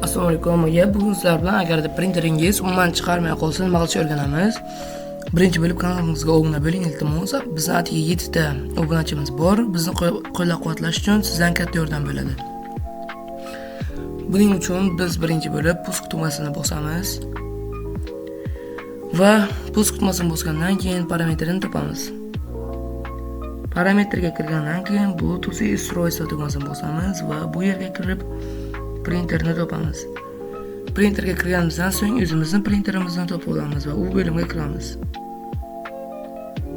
Assalomu alaykum. Bugun sizlar bilan agarda printeringiz umuman chiqarmay qolsa nima qilishni o'rganamiz. Birinchi bo'lib kanalimizga obuna bo'ling iltimos. Bizning atiga 7 ta obunachimiz bor. Bizni qo'llab-quvvatlash uchun sizdan katta yordam bo'ladi. Buning uchun biz birinchi bo'lib pusk tugmasini bosamiz. Va pusk tugmasini bosgandan keyin parametrini topamiz. Parametrga kirgandan keyin Bluetooth устройство tugmasini bosamiz va bu yerga kirib printerni topamiz. Printerga kirganimizdan so'ng o'zimizning printerimizni topib olamiz va u bo'limga kiramiz.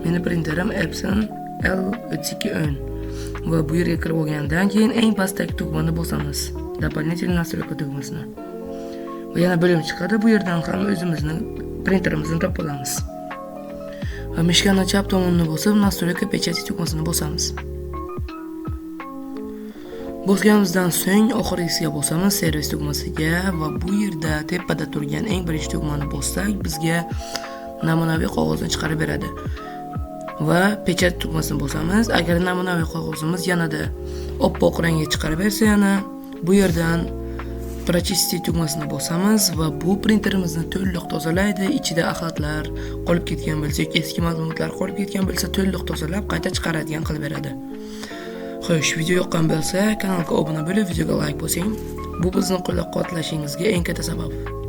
Meni printerim Epson L210 va bu yerga kirib olgandan keyin eng pastdagi tugmani bosamiz. Дополнительный настройка tugmasini. Va yana bo'lim chiqadi. Bu yerdan ham o'zimizning printerimizni topib olamiz. Va mishkani chap tomonini bosib, настройка pechati tugmasini bosamiz. Bosganimizdan so'ng oxirgisiga bosamiz, servis tugmasiga va bu yerda tepada turgan eng birinchi tugmani bossak, bizga namunaviy qog'ozni chiqarib beradi. Va pechat tugmasini bosamiz. Agar namunaviy qog'ozimiz yanada oppoq rangga chiqarib bersa, yana bu yerdan Прочистить tugmasini bosamiz va bu printerimizni to'liq tozalaydi. Ichida axlatlar qolib ketgan bo'lsa, eski ma'lumotlar qolib ketgan bo'lsa, to'liq tozalab qayta chiqaradigan qilib beradi. Xo'sh, video yoqqan bo'lsa, kanalga obuna bo'lib, videoga like bosing. Bu bizni qo'llab-quvvatlashingizga eng katta sabab.